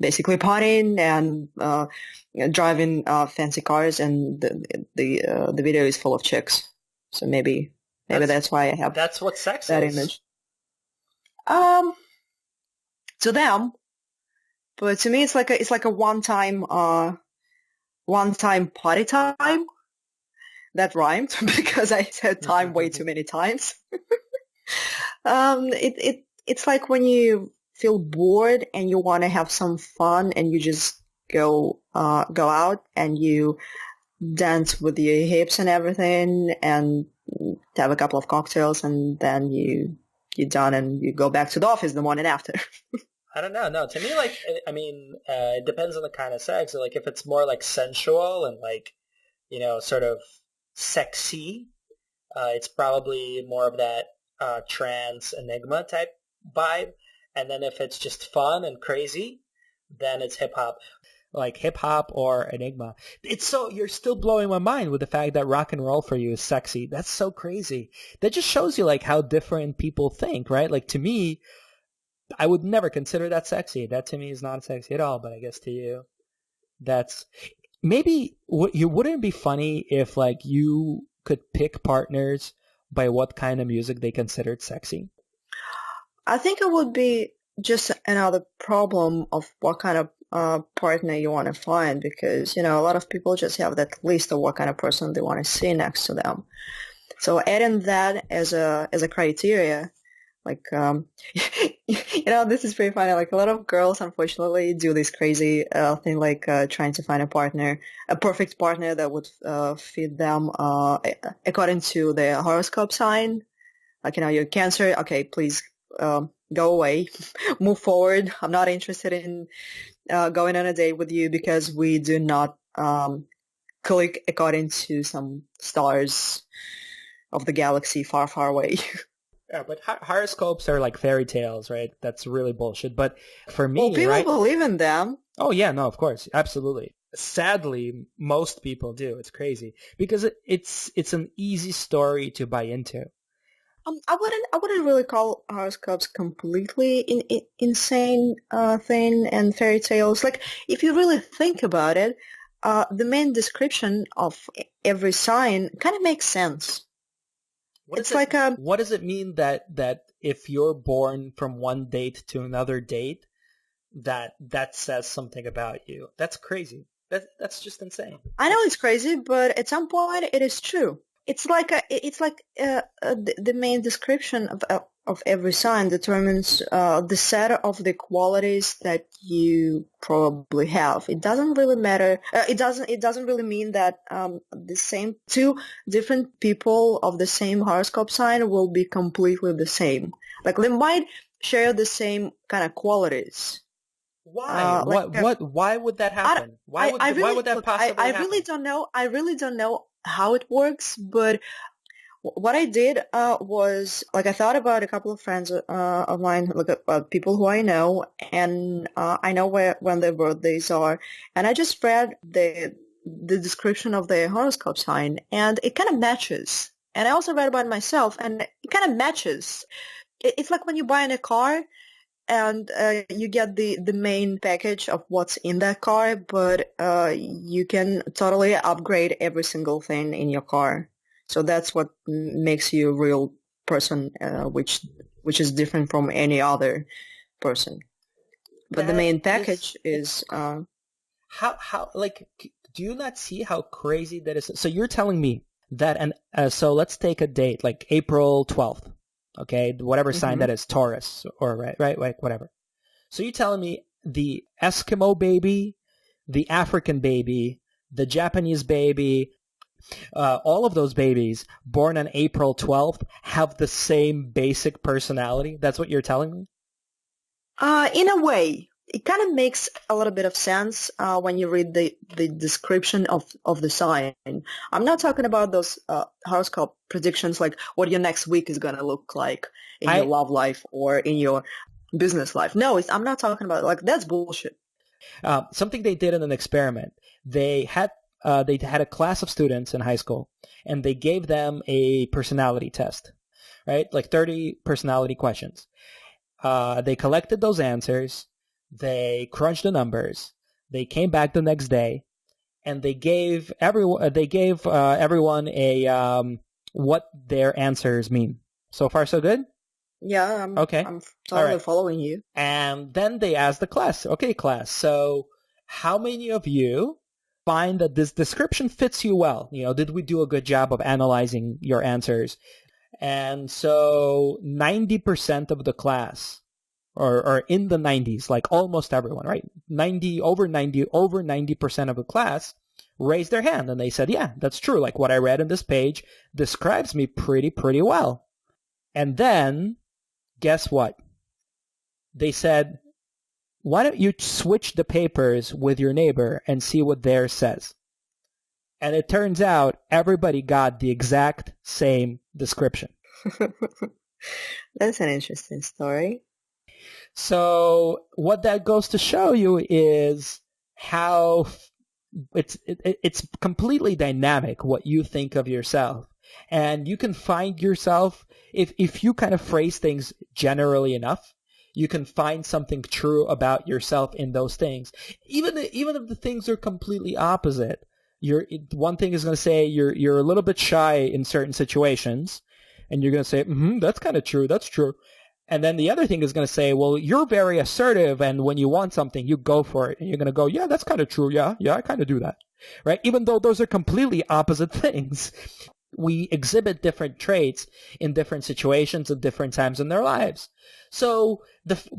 basically partying and driving fancy cars, and the video is full of chicks. So maybe that's why I have that's what sex that is. image. To them, but to me, it's like a one time party time. That rhymed because I said time way too many times. It's like when you feel bored and you want to have some fun, and you just go out and you dance with your hips and everything, and have a couple of cocktails, and then you're done and you go back to the office the morning after. I don't know. No, to me, like, I mean, it depends on the kind of sex. Like, if it's more like sensual and like, sort of sexy, it's probably more of that trance Enigma type vibe. And then if it's just fun and crazy, then it's hip hop. Like hip hop or Enigma. You're still blowing my mind with the fact that rock and roll for you is sexy. That's so crazy. That just shows you like how different people think, right? Like to me, I would never consider that sexy. That to me is not sexy at all, but I guess to you, that's maybe you wouldn't be funny if like you could pick partners by what kind of music they considered sexy. I think it would be just another problem of what kind of partner you want to find, because a lot of people just have that list of what kind of person they want to see next to them. So adding that as a criteria, like this is pretty funny. Like a lot of girls, unfortunately, do this crazy thing, like trying to find a perfect partner that would fit them according to their horoscope sign. Like you're Cancer. Okay, please go away, move forward. I'm not interested in going on a date with you because we do not click according to some stars of the galaxy far, far away. Yeah, but horoscopes are like fairy tales, right? That's really bullshit. But for me, well, people right? believe in them. Oh yeah, no, of course, absolutely. Sadly, most people do. It's crazy because it's an easy story to buy into. I wouldn't really call horoscopes completely insane thing and fairy tales. Like if you really think about it, the main description of every sign kind of makes sense. What does it mean that if you're born from one date to another date, that says something about you? That's crazy. That's just insane. I know it's crazy, but at some point it is true. It's like the main description of every sign determines the set of the qualities that you probably have. It doesn't really matter. It doesn't really mean that the same two different people of the same horoscope sign will be completely the same. Like they might share the same kind of qualities. Why? Why would that happen? Why would that possibly happen? I really don't know how it works, but What I did was like I thought about a couple of friends of mine, like people who I know, and I know when their birthdays are, and I just read the description of the horoscope sign, and it kind of matches. And I also read about it myself, and it kind of matches. It's like when you buy in a car, and you get the main package of what's in that car, but you can totally upgrade every single thing in your car. So that's what makes you a real person, which is different from any other person. But the main package is how like, do you not see how crazy that is? So you're telling me that, and so let's take a date like April 12th, okay, whatever sign that is, Taurus or right, whatever. So you're telling me the Eskimo baby, the African baby, the Japanese baby, all of those babies born on April 12th have the same basic personality? That's what you're telling me? In a way. It kind of makes a little bit of sense when you read the description of the sign. I'm not talking about those horoscope predictions like what your next week is going to look like in your love life or in your business life. No, I'm not talking about it. Like, that's bullshit. Something they did in an experiment. They had a class of students in high school, and they gave them a personality test, right? Like 30 personality questions. They collected those answers. They crunched the numbers. They came back the next day, and they gave everyone a what their answers mean. So far, so good? Yeah, I'm totally following you. And then they asked the class, okay, class, so how many of you find that this description fits you well? You know, did we do a good job of analyzing your answers? And so 90% of the class, or in the 90s, like almost everyone, right? Over 90% of the class raised their hand, and they said, yeah, that's true. Like, what I read in this page describes me pretty well. And then, guess what? They said, why don't you switch the papers with your neighbor and see what theirs says? And it turns out everybody got the exact same description. That's an interesting story. So what that goes to show you is how it's completely dynamic what you think of yourself. And you can find yourself, if you kind of phrase things generally enough, you can find something true about yourself in those things. Even if the things are completely opposite. One thing is going to say you're a little bit shy in certain situations, and you're going to say, that's kind of true, that's true. And then the other thing is going to say, well, you're very assertive, and when you want something, you go for it. And you're going to go, yeah, that's kind of true. Yeah, I kind of do that. Right? Even though those are completely opposite things. We exhibit different traits in different situations at different times in their lives. So,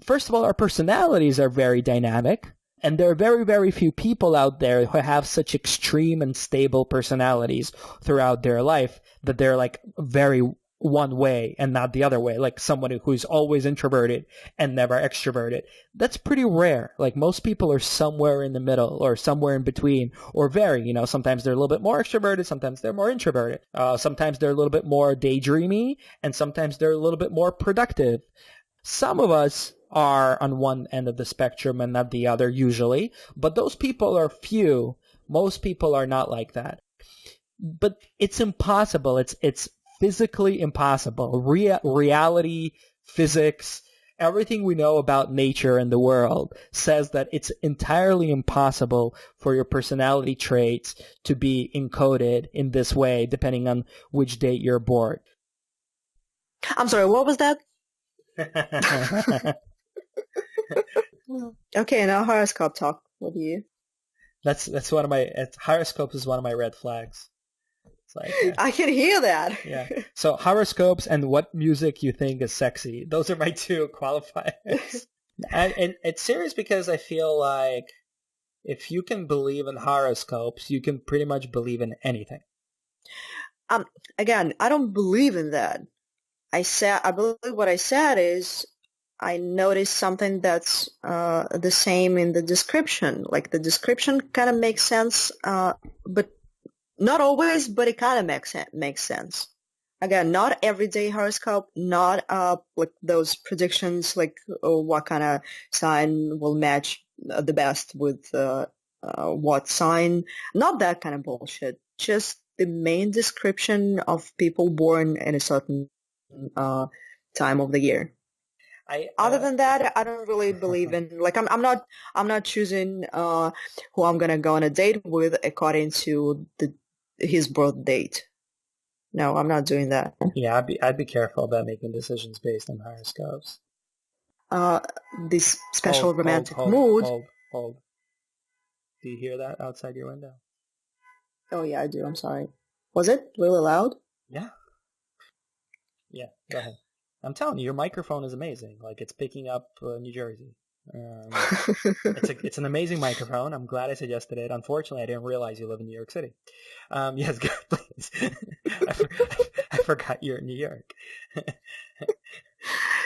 first of all, our personalities are very dynamic. And there are very, very few people out there who have such extreme and stable personalities throughout their life that they're like very one way and not the other way, like someone who's always introverted and never extroverted. That's pretty rare. Like, most people are somewhere in the middle or somewhere in between, or vary. Sometimes they're a little bit more extroverted, sometimes they're more introverted. Sometimes they're a little bit more daydreamy, and sometimes they're a little bit more productive. Some of us are on one end of the spectrum and not the other usually, but those people are few. Most people are not like that. But it's impossible. It's physically impossible. Reality, physics, everything we know about nature and the world says that it's entirely impossible for your personality traits to be encoded in this way, depending on which date you're born. I'm sorry, what was that? Okay, now horoscope talk. What do you? That's one of my horoscopes is one of my red flags. It's like, I can hear that. Yeah. So horoscopes and what music you think is sexy. Those are my two qualifiers. And it's serious because I feel like if you can believe in horoscopes, you can pretty much believe in anything. Again, I don't believe in that. I believe what I said is I noticed something that's the same in the description. Like, the description kind of makes sense, but not always, but it kind of makes sense. Again, not everyday horoscope, not like those predictions, like what kind of sign will match the best with what sign. Not that kind of bullshit. Just the main description of people born in a certain time of the year. Other than that, I don't really believe in, like, I'm not choosing who I'm gonna go on a date with according to his birth date. No, I'm not doing that. Yeah, I'd be careful about making decisions based on horoscopes. This special romantic hold, mood. Hold. Do you hear that outside your window? Oh yeah, I do. I'm sorry. Was it really loud? Yeah. Yeah, go ahead. I'm telling you, your microphone is amazing. Like, it's picking up New Jersey. It's an amazing microphone. I'm glad I suggested it. Unfortunately, I didn't realize you live in New York City. Yes, go, please. I forgot you're in New York.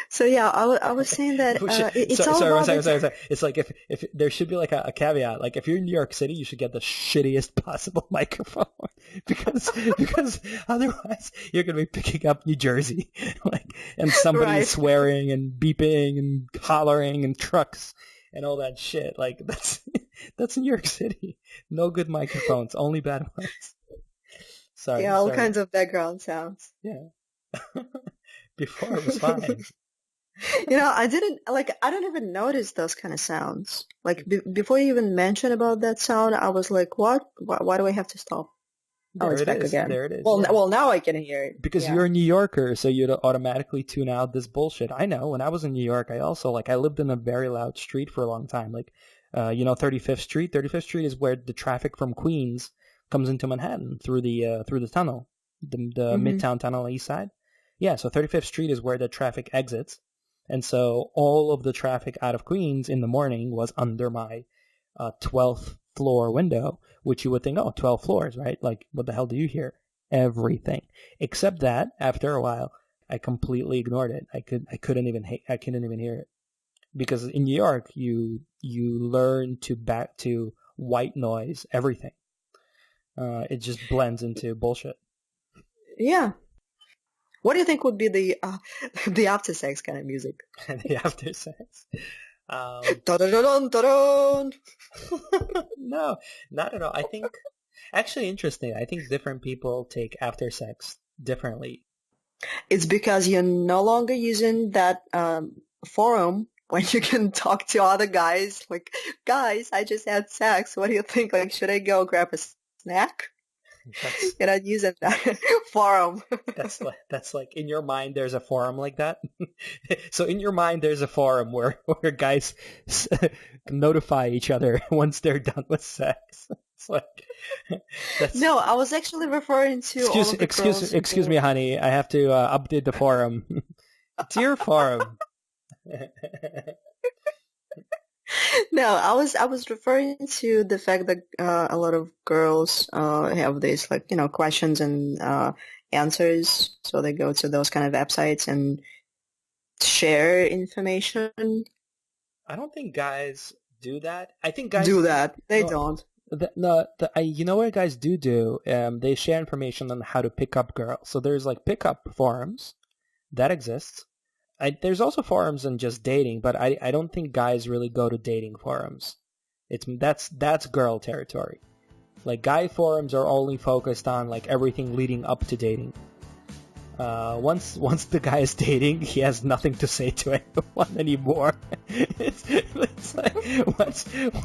So yeah, I was saying that it's all about... Sorry. It's like if there should be like a caveat. Like, if you're in New York City, you should get the shittiest possible microphone because otherwise you're gonna be picking up New Jersey, like, and somebody is swearing and beeping and hollering and trucks and all that shit. Like, that's New York City. No good microphones, only bad ones. Sorry. Yeah, all kinds of background sounds. Yeah. Before it was fine. You know, I don't even notice those kind of sounds. Like, before you even mentioned about that sound, I was like, what? Why do I have to stop? There it's back again. There it is. Well, now I can hear it. Because you're a New Yorker, so you'd automatically tune out this bullshit. I know. When I was in New York, I also, I lived in a very loud street for a long time. 35th Street? 35th Street is where the traffic from Queens comes into Manhattan through the tunnel, the Midtown Tunnel East Side. Yeah, so 35th Street is where the traffic exits. And so all of the traffic out of Queens in the morning was under my 12th floor window, which you would think, 12 floors, right? Like, what the hell do you hear? Everything. Except that, after a while, I completely ignored it. I couldn't even hear it. Because in New York, you learn to white noise everything. It just blends into bullshit. Yeah. What do you think would be the after sex kind of music? The after sex. No, not at all. I think, actually interesting. I think different people take after sex differently. It's because you're no longer using that forum when you can talk to other guys. Like, guys, I just had sex. What do you think? Like, should I go grab a snack? You're not using that forum. That's like, in your mind there's a forum like that. So in your mind there's a forum where guys notify each other once they're done with sex. It's like, no, I was actually referring to excuse me, honey, I have to update the forum. Dear forum. No, I was referring to the fact that a lot of girls have these, like, questions and answers, so they go to those kind of websites and share information. I don't think guys do that. I think guys do that. They don't. You know what guys do? They share information on how to pick up girls. So there's like pickup forums that exists. There's also forums on just dating, but I don't think guys really go to dating forums. That's girl territory. Like, guy forums are only focused on like everything leading up to dating. Once the guy is dating, he has nothing to say to anyone anymore. It's like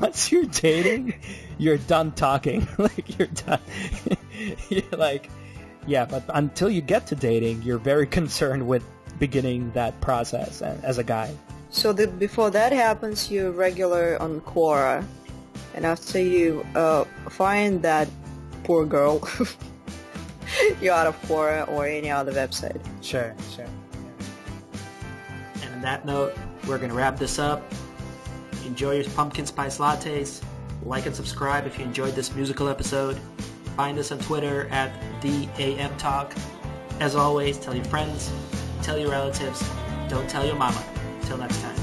once you're dating, you're done talking. Like, you're done. You're like, yeah, but until you get to dating, you're very concerned with beginning that process as a guy. So before that happens, you're regular on Quora, and after you find that poor girl, you're out of Quora or any other website. Sure. And on that note, we're going to wrap this up. Enjoy your pumpkin spice lattes. Like and subscribe if you enjoyed this musical episode. Find us on Twitter at TheAMTalk. As always, tell your friends, tell your relatives, don't tell your mama. Till next time.